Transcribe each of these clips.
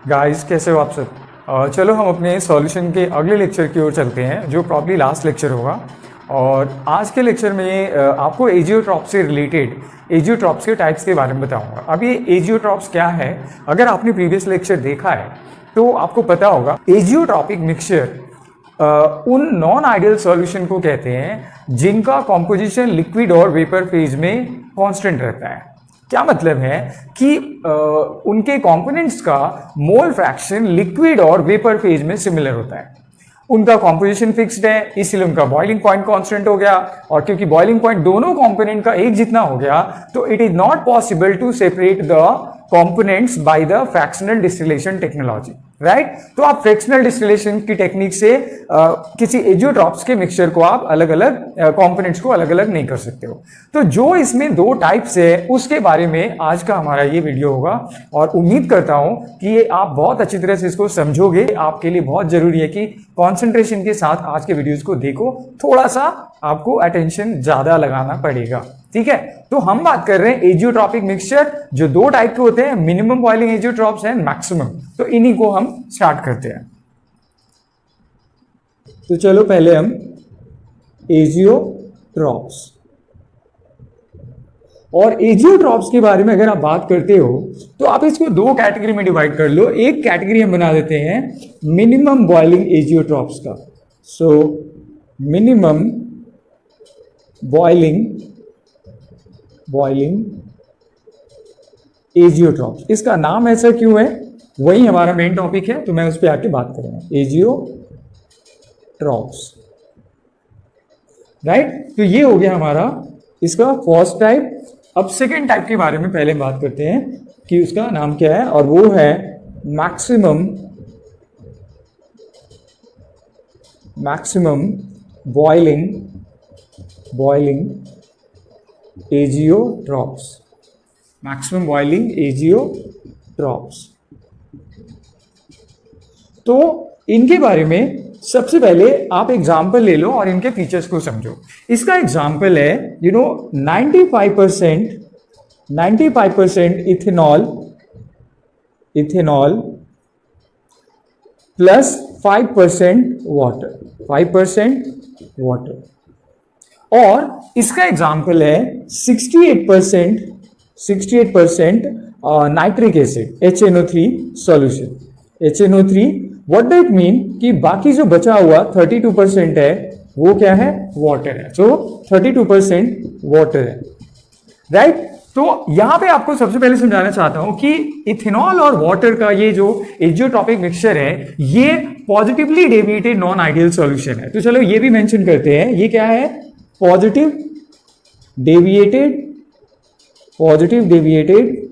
Guys कैसे हो आप सब। चलो हम अपने सॉल्यूशन के अगले लेक्चर की ओर चलते हैं जो प्रॉब्ली लास्ट लेक्चर होगा। और आज के लेक्चर में आपको एजियोट्रॉप्स से रिलेटेड एजियोट्रॉप्स के टाइप्स के बारे में बताऊंगा। अब ये एजियोट्रॉप्स क्या है, अगर आपने प्रीवियस लेक्चर देखा है तो आपको पता होगा एजियोट्रॉपिक मिक्सचर उन नॉन आइडियल सॉल्यूशन को कहते हैं जिनका कॉम्पोजिशन लिक्विड और वेपर फेज में कांस्टेंट रहता है। क्या मतलब है कि उनके कंपोनेंट्स का मोल फ्रैक्शन लिक्विड और वेपर फेज में सिमिलर होता है। उनका कॉम्पोजिशन फिक्स्ड है, इसलिए उनका बॉइलिंग पॉइंट कांस्टेंट हो गया। और क्योंकि बॉइलिंग पॉइंट दोनों कंपोनेंट का एक जितना हो गया तो it is not possible to separate the components by the fractional distillation technology, right. तो आप फ्रैक्शनल डिस्टिलेशन की टेक्निक से किसी एजियोट्रॉप्स के मिक्सचर को आप अलग अलग कंपोनेंट्स को अलग अलग नहीं कर सकते हो। तो जो इसमें दो टाइप्स है उसके बारे में आज का हमारा ये वीडियो होगा और उम्मीद करता हूं कि ये आप बहुत अच्छी तरह से इसको समझोगे। आपके लिए बहुत जरूरी है कि कॉन्सेंट्रेशन के साथ आज के वीडियोज को देखो, थोड़ा सा आपको अटेंशन ज्यादा लगाना पड़ेगा, ठीक है। तो हम बात कर रहे हैं एजियोट्रॉपिक मिक्सचर जो दो टाइप के होते हैं, minimum boiling azeotropes and maximum. तो इन्हीं को हम स्टार्ट करते हैं। तो चलो पहले हम एजियोट्रॉप्स और एजियोट्रॉप्स के बारे में अगर आप बात करते हो तो आप इसको दो कैटेगरी में डिवाइड कर लो। एक कैटेगरी हम बना देते हैं मिनिमम बॉइलिंग एजियोट्रॉप्स का। सो मिनिमम बॉइलिंग एजियोट्रॉप्स, इसका नाम ऐसा क्यों है, वही हमारा मेन टॉपिक है, तो मैं उस पर आके बात करूंगा। Azeotropes, right. तो ये हो गया हमारा इसका फर्स्ट टाइप। अब सेकेंड टाइप के बारे में पहले बात करते हैं कि उसका नाम क्या है, और वो है maximum boiling azeotropes, maximum boiling azeotropes. तो इनके बारे में सबसे पहले आप एग्जांपल ले लो और इनके फीचर्स को समझो। इसका एग्जांपल है 95% इथेनॉल प्लस 5% वाटर। और इसका एग्जांपल है 68% nitric acid HNO3 solution. HNO3 what do it mean कि बाकी जो बचा हुआ 32% है वो क्या है, वाटर है। सो 32% वाटर है, राइट। तो यहां पे आपको सबसे पहले समझाना चाहता हूं कि इथेनॉल और वाटर का ये जो एजियोट्रॉपिक मिक्सचर है ये positively deviated non ideal solution है। तो चलो ये भी मेंशन करते हैं, ये क्या है, positive deviated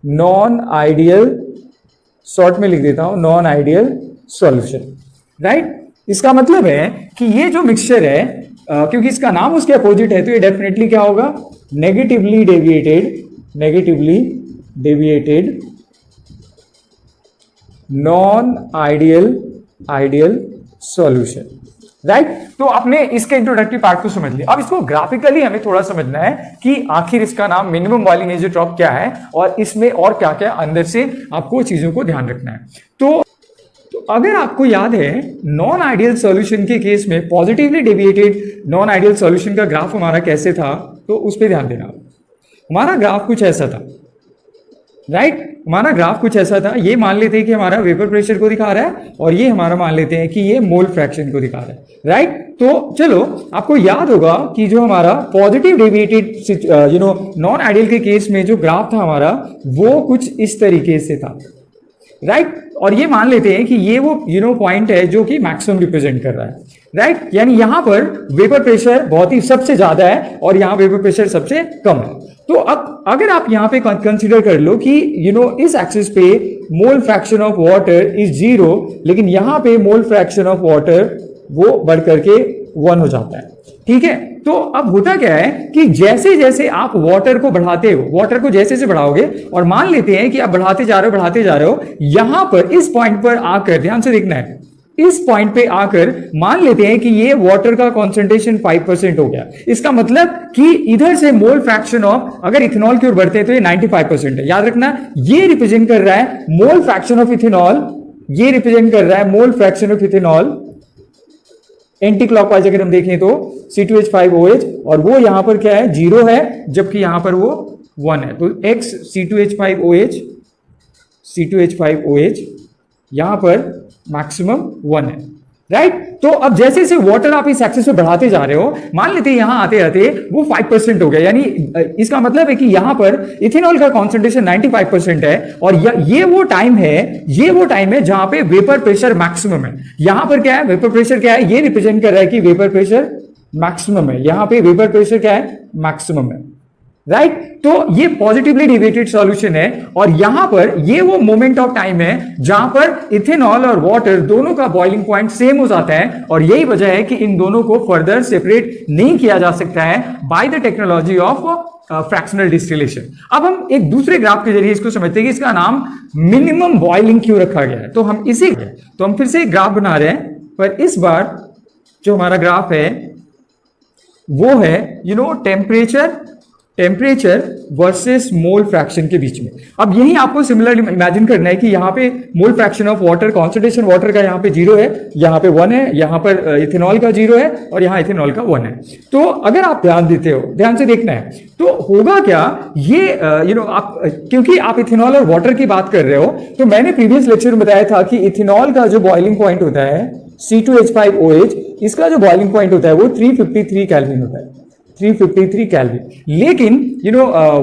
non ideal, short में लिख देता हूं नॉन आइडियल सॉल्यूशन, राइट। इसका मतलब है कि ये जो मिक्सचर है क्योंकि इसका नाम उसके अपोजिट है तो ये डेफिनेटली क्या होगा, negatively deviated non ideal solution, right. तो आपने इसके इंट्रोडक्टिव पार्ट को समझ लिया। अब इसको ग्राफिकली हमें थोड़ा समझना है कि आखिर इसका नाम मिनिमम बॉइलिंग एजियोट्रॉप क्या है और इसमें और क्या क्या अंदर से आपको चीजों को ध्यान रखना है। तो अगर आपको याद है नॉन आइडियल सॉल्यूशन के केस में positively deviated non ideal solution का ग्राफ हमारा कैसे था, तो उस पर ध्यान देना। हमारा ग्राफ कुछ ऐसा था, राइट। हमारा ग्राफ कुछ ऐसा था, ये मान लेते हैं कि हमारा वेपर प्रेशर को दिखा रहा है और ये हमारा मान लेते हैं कि ये मोल फ्रैक्शन को दिखा रहा है, राइट। तो चलो आपको याद होगा कि जो हमारा पॉजिटिव डेविएटेड नॉन आइडियल के केस में जो ग्राफ था हमारा वो कुछ इस तरीके से था, राइट। और ये मान लेते हैं कि ये वो पॉइंट है जो कि मैक्सिमम रिप्रेजेंट कर रहा है, राइट। यानी यहां पर वेपर प्रेशर बहुत ही सबसे ज्यादा है और यहां वेपर प्रेशर सबसे कम है। तो अब अगर आप यहां पे कंसीडर कर लो कि इस एक्सिस पे mole fraction of water is 0, लेकिन यहां पे मोल फ्रैक्शन ऑफ वाटर वो बढ़ करके 1 हो जाता है, ठीक है। तो अब होता क्या है कि जैसे जैसे आप वाटर को बढ़ाते हो, वाटर को जैसे जैसे बढ़ाओगे और मान लेते हैं कि आप बढ़ाते जा रहे हो, यहां पर इस पॉइंट पर आकर ध्यान से देखना है, इस पॉइंट पे आकर मान लेते हैं कि ये वाटर का कॉन्सेंट्रेशन 5% हो गया। इसका मतलब कि इधर से मोल फ्रैक्शन ऑफ, अगर इथेनॉल की ओर बढ़ते हैं तो ये 95% है। याद रखना, ये रिप्रेजेंट कर रहा है मोल फ्रैक्शन ऑफ इथेनॉल, ये रिप्रेजेंट कर रहा है mole fraction of ethanol anti clockwise अगर हम देखें तो C2H5OH, और वो यहां पर क्या है, 0 है, जबकि यहां पर वो 1 है। तो X C2H5OH यहां पर मैक्सिमम 1 है, राइट। तो अब जैसे जैसे वाटर आप इस एक्सिस पे बढ़ाते जा रहे हो, मान लेते हैं यहां आते आते वो 5% हो गया, यानी इसका मतलब है कि यहां पर इथेनॉल का कॉन्सेंट्रेशन 95% है, और ये वो टाइम है, जहां पे वेपर प्रेशर मैक्सिमम है। यहां पर क्या है, वेपर प्रेशर क्या है, ये रिप्रेजेंट कर रहा है कि वेपर प्रेशर मैक्सिमम है। यहां पे वेपर प्रेशर क्या है, मैक्सिमम है, राइट। तो ये पॉजिटिवली डेविएटेड सॉल्यूशन है, और यहां पर ये वो मोमेंट ऑफ टाइम है जहां पर इथेनॉल और वाटर दोनों का बॉइलिंग पॉइंट सेम हो जाता है, और यही वजह है कि इन दोनों को फर्दर सेपरेट नहीं किया जा सकता है by the technology of fractional distillation. अब हम एक दूसरे ग्राफ के जरिए इसको समझते हैं कि इसका नाम मिनिमम बॉइलिंग क्यों रखा गया है। तो हम फिर से एक ग्राफ बना रहे हैं, पर इस बार जो हमारा ग्राफ है वो है टेम्परेचर वर्सेस मोल फ्रैक्शन के बीच में। अब यही आपको सिमिलर इमेजिन करना है कि यहाँ पे mole fraction of water, concentration water का यहाँ पे 0 है, यहाँ पे 1 है, यहाँ पर इथेनॉल का 0 है, और यहाँ इथेनॉल का 1 है। तो अगर आप ध्यान देते हो, ध्यान से देखना है, तो होगा क्या, ये आप, क्योंकि आप इथेनॉल और वाटर की बात कर रहे हो, तो मैंने प्रीवियस लेक्चर में बताया था कि इथेनॉल का जो बॉइलिंग पॉइंट होता है C2H5OH, इसका जो बॉइलिंग पॉइंट होता है वो 353 केल्विन होता है, 353 केल्विन। लेकिन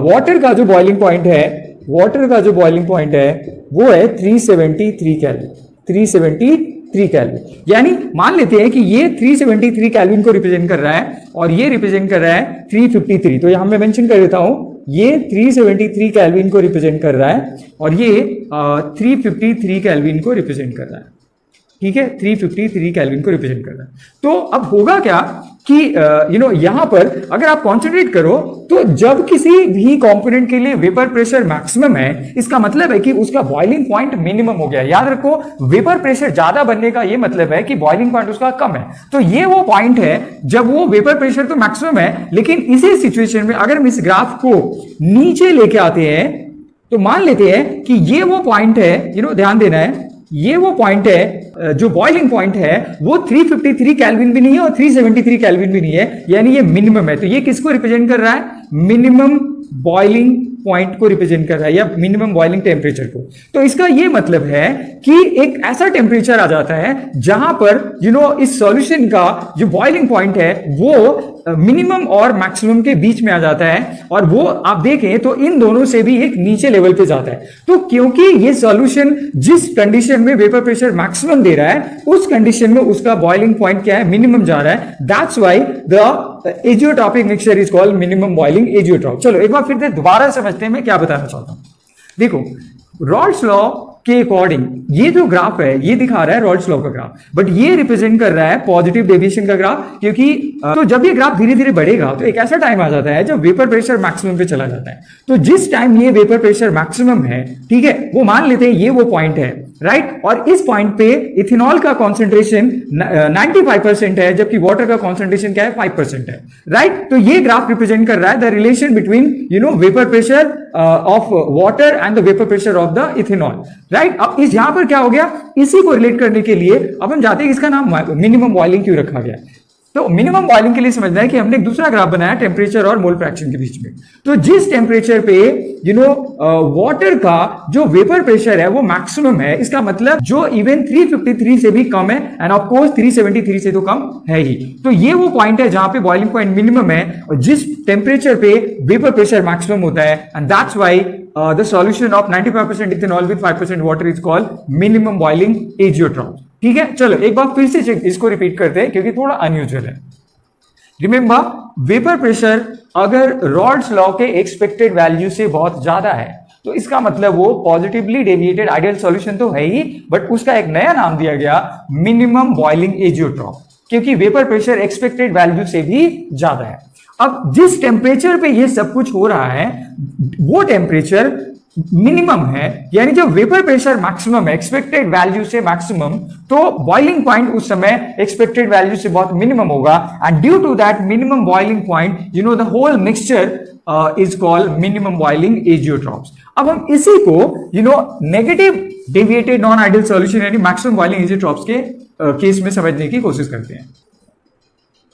वाटर का जो बॉइलिंग पॉइंट है वो है 373 केल्विन, 373 केल्विन। यानी मान लेते हैं कि ये 373 केल्विन को रिप्रेजेंट कर रहा है, और ये रिप्रेजेंट कर रहा है 353। तो यहां मैं मेंशन कर देता हूं, ये 373 केल्विन को रिप्रेजेंट कर रहा है, और ये 353 केल्विन को रिप्रेजेंट कर रहा है, ठीक है, 353 केल्विन को रिप्रेजेंट कर रहा है। तो अब होगा क्या कि यहां पर अगर आप कॉन्सेंट्रेट करो, तो जब किसी भी कंपोनेंट के लिए वेपर प्रेशर मैक्सिमम है, इसका मतलब है कि उसका बॉइलिंग पॉइंट मिनिमम हो गया। याद रखो, वेपर प्रेशर ज्यादा बनने का ये मतलब है कि बॉइलिंग पॉइंट उसका कम है। तो ये वो पॉइंट है जब वो वेपर प्रेशर तो मैक्सिमम है, लेकिन इसी सिचुएशन में अगर हम इस ग्राफ को नीचे लेके आते हैं, तो मान लेते हैं कि ये वो पॉइंट है, ध्यान देना है, ये वो पॉइंट है, जो बॉइलिंग पॉइंट है वो 353 केल्विन भी नहीं है और 373 केल्विन भी नहीं है, यानी ये मिनिमम है। तो ये किसको रिप्रेजेंट कर रहा है, मिनिमम बॉइलिंग पॉइंट को रिप्रेजेंट कर रहा है, या मिनिमम बॉइलिंग टेम्परेचर को। तो इसका ये मतलब है कि एक ऐसा टेम्परेचर आ जाता है जहां पर इस सॉल्यूशन का जो बॉइलिंग पॉइंट है वो मिनिमम और मैक्सिमम के बीच में आ जाता है, और वो आप देखें तो इन दोनों से भी एक नीचे लेवल पे जाता है। तो क्योंकि ये सॉल्यूशन जिस कंडीशन में वेपर प्रेशर मैक्सिमम दे रहा है, उस कंडीशन में उसका बॉइलिंग पॉइंट क्या है, मिनिमम जा रहा है। That's why the azeotropic mixture is called minimum boiling azeotrope. चलो एक बार फिर से दोबारा समझते हैं मैं क्या बताना चाहता हूं। देखो, रॉल्स लॉ के अकॉर्डिंग ये जो ग्राफ है ये दिखा रहा है रॉल्स लॉ का ग्राफ, बट ये रिप्रेजेंट कर रहा है पॉजिटिव डेविएशन का ग्राफ, क्योंकि तो जब ये ग्राफ धीरे धीरे बढ़ेगा तो एक ऐसा टाइम आ जाता है जब वेपर प्रेशर मैक्सिमम पे चला जाता है। तो जिस टाइम ये वेपर प्रेशर मैक्सिमम है, ठीक है, वो मान लेते हैं ये वो पॉइंट है, राइट, और इस पॉइंट पे इथेनॉल का कॉन्सेंट्रेशन 95% है, जबकि वाटर का कॉन्सेंट्रेशन क्या है, 5% है, राइट। तो ये ग्राफ रिप्रेजेंट कर रहा है the relation between vapour pressure of water and the vapour pressure of the ethanol, right. अब इस यहां पर क्या हो गया, इसी को रिलेट करने के लिए अब हम जाते हैं इसका नाम मिनिमम बॉइलिंग क्यों रखा गया। तो मिनिमम बॉइलिंग के लिए समझना है कि हमने एक दूसरा ग्राफ बनाया टेम्परेचर और मोल फ्रैक्शन के बीच में। तो जिस टेम्परेचर पे वाटर का जो वेपर प्रेशर है वो मैक्सिमम है, इसका मतलब जो इवन 353 से भी कम है, एंड ऑफ कोर्स 373 से तो कम है ही। तो ये वो पॉइंट है जहां पे बॉइलिंग पॉइंट मिनिमम है और जिस टेम्परेचर पे वेपर प्रेशर मैक्सिमम होता है, and that's why the solution of 95% ethanol with 5% water is called minimum boiling azeotrope। ठीक है, चलो एक बार फिर से इसको रिपीट करते हैं क्योंकि थोड़ा अनयूजुअल है। रिमेंबर, वेपर प्रेशर अगर रॉल्स लॉ के एक्सपेक्टेड वैल्यू से बहुत ज्यादा है तो इसका मतलब वो पॉजिटिवली डेविएटेड आइडियल सॉल्यूशन तो है ही, बट उसका एक नया नाम दिया गया मिनिमम बॉइलिंग एजियोट्रॉप, क्योंकि वेपर प्रेशर एक्सपेक्टेड वैल्यू से भी ज्यादा है। अब जिस टेम्परेचर पे ये सब कुछ हो रहा है वो टेम्परेचर मिनिमम है, यानी जब वेपर प्रेशर मैक्सिमम है एक्सपेक्टेड वैल्यू से मैक्सिमम, तो बॉइलिंग पॉइंट उस समय एक्सपेक्टेड वैल्यू से बहुत मिनिमम होगा, and due to that minimum boiling point you know the whole mixture is called minimum boiling azeotropes. अब हम इसी को you know negative deviated non ideal solution यानी मैक्सिमम बॉइलिंग एजियोट्रॉप्स के केस में समझने की कोशिश करते हैं।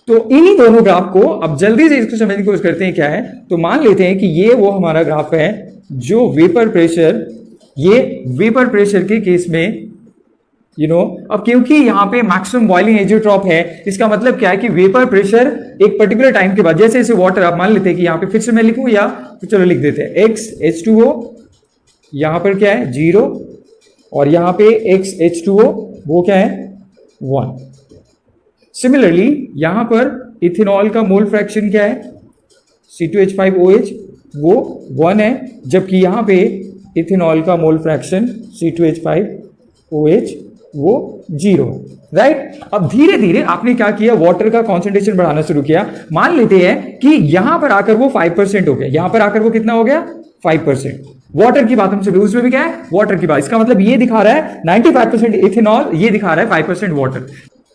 तो इन्हीं दोनों ग्राफ को अब जल्दी से इसको समझने की कोशिश करते हैं क्या है। तो मान लेते हैं कि ये वो हमारा ग्राफ है जो वेपर प्रेशर, ये वेपर प्रेशर के केस में अब क्योंकि यहां पे मैक्सिमम बॉइलिंग एजियोट्रॉप है, इसका मतलब क्या है कि वेपर प्रेशर एक पर्टिकुलर टाइम के बाद जैसे जैसे वाटर, आप मान लेते हैं कि यहां पे फिर से मैं लिखूं या तो चलो लिख देते हैं XH2O, यहां पर क्या है 0 और यहां पे XH2O वो क्या है 1। सिमिलरली यहां पर इथेनॉल का मोल फ्रैक्शन क्या है C2H5OH वो 1 है, जबकि यहां पे इथेनॉल का मोल फ्रैक्शन C2H5OH वो 0, राइट। अब धीरे धीरे आपने क्या किया, वाटर का कॉन्सेंट्रेशन बढ़ाना शुरू किया। मान लेते हैं कि यहां पर आकर वो 5% हो गया, यहां पर आकर वो कितना हो गया 5%। वाटर की बात हम चलिए, उसमें भी क्या है वाटर की बात, इसका मतलब ये दिखा रहा है 95% इथेनॉल, ये दिखा रहा है 5% वाटर।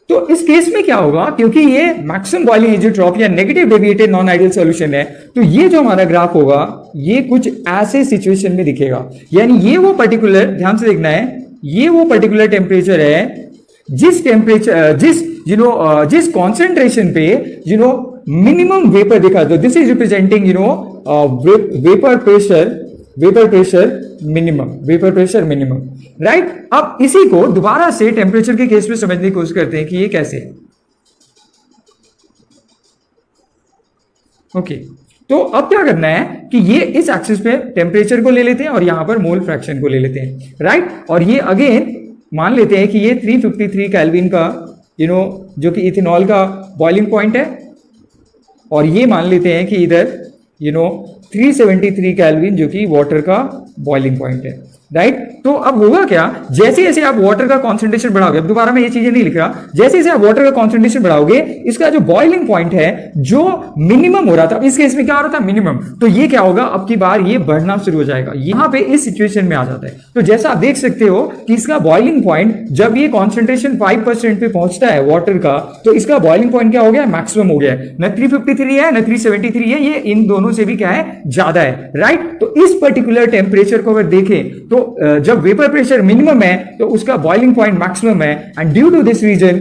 तो इस केस में क्या होगा, क्योंकि ये मैक्सिमम बॉइलिंग एजियोट्रॉप या negative deviated non ideal solution है, तो ये जो हमारा ग्राफ होगा ये कुछ ऐसे सिचुएशन में दिखेगा। यानी ये वो पर्टिकुलर, ध्यान से देखना है, ये वो पर्टिकुलर टेम्परेचर है जिस टेम्परेचर जिस कॉन्सेंट्रेशन पे मिनिमम वेपर दिखा। तो this is representing vapour pressure minimum, right. अब इसी को दोबारा से टेम्परेचर के केस में समझने की कोशिश करते हैं कि ये कैसे है। ओके, तो अब क्या करना है कि ये इस एक्सिस पे टेम्परेचर को ले लेते हैं और यहां पर मोल फ्रैक्शन को ले लेते हैं, राइट। और ये अगेन मान लेते हैं कि ये 353 केल्विन का जो कि इथेनॉल का बॉइलिंग पॉइंट है, और ये मान लेते हैं कि इधर 373 केल्विन जो कि वाटर का बॉइलिंग पॉइंट है, राइट। तो अब होगा क्या, जैसे जैसे आप वाटर का कॉन्सेंट्रेशन बढ़ाओगे, अब दोबारा मैं ये चीजें नहीं लिख रहा, जैसे जैसे आप वाटर का कॉन्सेंट्रेशन बढ़ाओगे, इसका जो बॉइलिंग पॉइंट है जो मिनिमम हो रहा था, इस केस में क्या हो रहा था मिनिमम, तो ये क्या होगा अब की बार ये बढ़ना शुरू हो जाएगा, यहां पे इस सिचुएशन में आ जाता है। तो जैसा आप देख सकते हो कि इसका बॉइलिंग पॉइंट जब ये कॉन्सेंट्रेशन 5% पे पहुंचता है वाटर का, तो इसका बॉइलिंग पॉइंट क्या हो गया, मैक्सिमम हो गया है। न 353 है न 373 है, ये इन दोनों से भी क्या है ज्यादा है, राइट। तो इस पर्टिकुलर टेम्परेचर को अगर देखें तो जब वेपर प्रेशर मिनिमम है तो उसका बॉइलिंग पॉइंट मैक्सिमम है, and due to this reason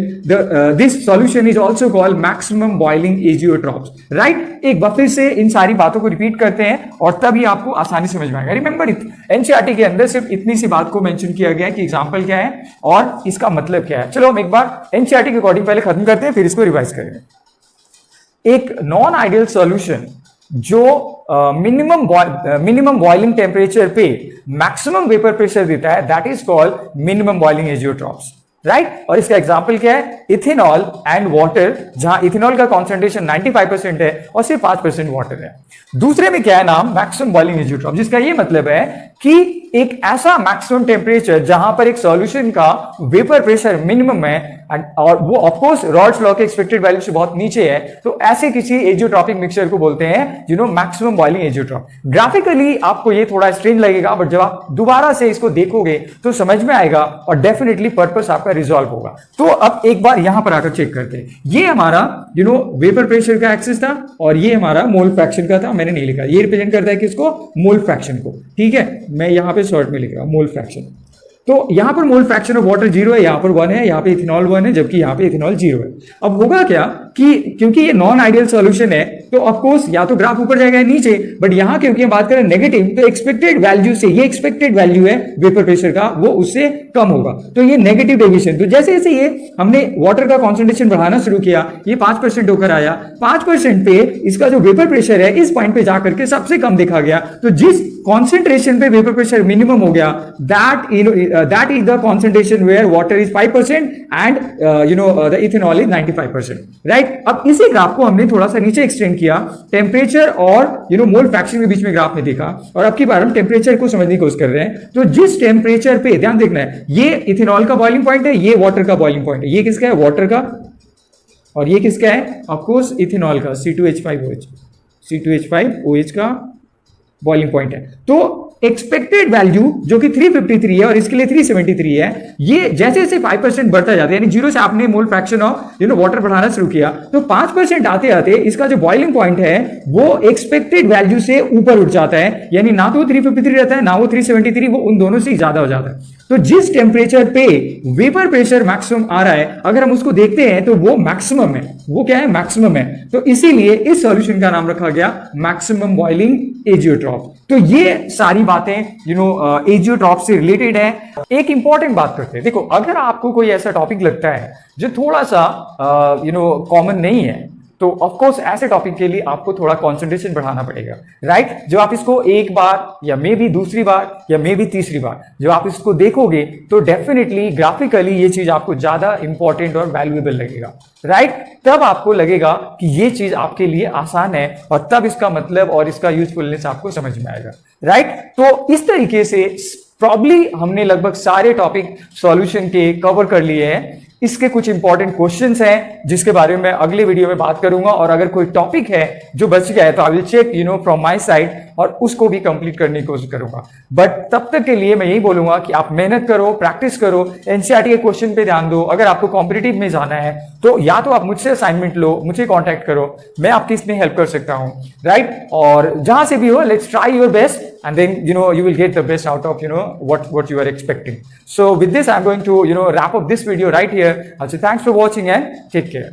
this solution is also called maximum boiling azeotropes, right. एक बार फिर से इन सारी बातों को रिपीट करते हैं और तभी आपको आसानी समझ में आएगा। रिमेंबर एनसीईआरटी के अंदर सिर्फ इतनी सी बात को मेंशन किया गया है कि एग्जांपल क्या है और इसका मतलब क्या है। चलो हम एक बार एनसीईआरटी के अकॉर्डिंग पहले खत्म करते हैं, फिर इसको रिवाइज करेंगे। एक नॉन आइडियल सॉल्यूशन जो मिनिमम बॉइलिंग टेम्परेचर पे मैक्सिमम वेपर प्रेशर देता है, that is called minimum boiling azeotropes, right. और इसका एग्जांपल क्या है, इथेनॉल एंड वाटर, जहां इथेनॉल का कॉन्सेंट्रेशन 95% है और सिर्फ 5% वाटर है। दूसरे में क्या है नाम, मैक्सिमम बॉइलिंग एजियोट्रॉप, जिसका ये मतलब है कि एक ऐसा मैक्सिमम टेम्परेचर जहां पर एक सॉल्यूशन का वेपर प्रेशर मिनिमम है और वो ऑफकोर्स रॉल्स लॉ के एक्सपेक्टेड वैल्यू से बहुत नीचे है, तो ऐसे किसी एजियोट्रॉपिक मिक्सचर को बोलते हैं मैक्सिमम बॉइलिंग एजियोट्रॉप। ग्राफिकली आपको ये थोड़ा स्ट्रेंज लगेगा, बट जब आप दोबारा से इसको देखोगे तो समझ में आएगा और डेफिनेटली पर्पस आपका रिजॉल्व होगा। तो अब एक बार यहां पर आकर चेक करते हैं, ये हमारा वेपर प्रेशर का एक्सिस था और ये हमारा मोल फ्रैक्शन का था, मैंने नहीं लिखा, ये रिप्रेजेंट करता है किसको, मोल फ्रैक्शन को, ठीक है। मैं यहां पे शॉर्ट में लिख रहा हूं मोल फ्रैक्शन। तो यहां पर मोल फ्रैक्शन ऑफ वाटर 0 है, यहां पर 1 है, यहां पे इथेनॉल 1 है, जबकि यहां पे इथेनॉल 0 है। अब होगा क्या कि क्योंकि ये नॉन आइडियल सॉल्यूशन है तो ऑफ कोर्स या तो ग्राफ ऊपर जाएगा या नीचे, बट यहां क्योंकि हम बात करें नेगेटिव, तो एक्सपेक्टेड वैल्यू से, ये एक्सपेक्टेड वैल्यू है वेपर प्रेशर का, वो उससे कम होगा, तो ये नेगेटिव डेविएशन। तो जैसे जैसे ये हमने वाटर का कॉन्सेंट्रेशन बढ़ाना शुरू किया, ये 5% होकर आया, 5% पे इसका जो वेपर प्रेशर है इस पॉइंट पे जाकर के सबसे कम देखा गया। तो जिस कॉन्सेंट्रेशन पे वेपर प्रेशर मिनिमम हो गया, that is the concentration where water is 5% and the ethanol is 95%, right. अब इसी ग्राफ को हमने थोड़ा सा नीचे एक्सटेंड किया, टेम्परेचर और मोल फ्रैक्शन के बीच में ग्राफ में देखा, और अब की बार हम टेम्परेचर को समझने की कोशिश कर रहे हैं। तो जिस टेम्परेचर पे, ध्यान देखना है, ये इथेनॉल का बॉइलिंग पॉइंट है, ये वाटर का बॉइलिंग पॉइंट है, ये किसका है, वाटर का, और ये किसका है, ऑफ कोर्स इथेनॉल का, C2H5OH का बॉइलिंग पॉइंट है। तो एक्सपेक्टेड वैल्यू जो कि 353 है और इसके लिए 373 है, ये जैसे जैसे 5% बढ़ता जाता है, यानी जीरो से आपने मोल फ्रैक्शन ऑफ वाटर बढ़ाना शुरू किया, तो 5% आते आते इसका जो बॉइलिंग पॉइंट है वो एक्सपेक्टेड वैल्यू से ऊपर उठ जाता है, यानी ना तो 353 रहता है ना वो 373, वो उन दोनों से ही ज्यादा हो जाता है। तो जिस टेम्परेचर पे वेपर प्रेशर मैक्सिमम आ रहा है, अगर हम उसको देखते हैं तो वो मैक्सिमम है। वो क्या है? मैक्सिमम है। तो इसीलिए इस सॉल्यूशन का नाम रखा गया मैक्सिमम बॉइलिंग एजियोट्रॉप। तो ये सारी बातें एजियोट्रॉप से रिलेटेड है। एक इंपॉर्टेंट बात करते हैं, देखो अगर आपको कोई ऐसा टॉपिक लगता है जो थोड़ा सा कॉमन नहीं है, तो ऑफ कोर्स ऐसे टॉपिक के लिए आपको थोड़ा कंसंट्रेशन बढ़ाना पड़ेगा, राइट? जो आप इसको एक बार या मे बी दूसरी बार या मे बी तीसरी बार जो आप इसको देखोगे तो डेफिनेटली ग्राफिकली ये चीज आपको ज्यादा इंपॉर्टेंट और वैल्यूएबल लगेगा, राइट? तब आपको लगेगा कि ये चीज आपके लिए आसान है और तब इसका मतलब और इसका यूजफुलनेस आपको समझ में आएगा, राइट? तो इस तरीके से प्रॉब्ली हमने लगभग सारे टॉपिक सॉल्यूशन के कवर कर लिए हैं। इसके कुछ इंपॉर्टेंट क्वेश्चंस हैं जिसके बारे में अगले वीडियो में बात करूंगा, और अगर कोई टॉपिक है जो बच गया है तो I will check from my side और उसको भी कंप्लीट करने की कोशिश करूंगा। बट तब तक के लिए मैं यही बोलूंगा कि आप मेहनत करो, प्रैक्टिस करो, एनसीईआरटी के क्वेश्चन पे ध्यान दो। अगर आपको कॉम्पिटिटिव में जाना है तो या तो आप मुझसे असाइनमेंट लो, मुझे कॉन्टैक्ट करो, मैं आपकी इसमें हेल्प कर सकता हूँ, राइट? और जहां से भी हो, let's try your best and then you will get the best out of what you are expecting. So with this I'm going to wrap up this video right here. I'll say thanks for watching and take care.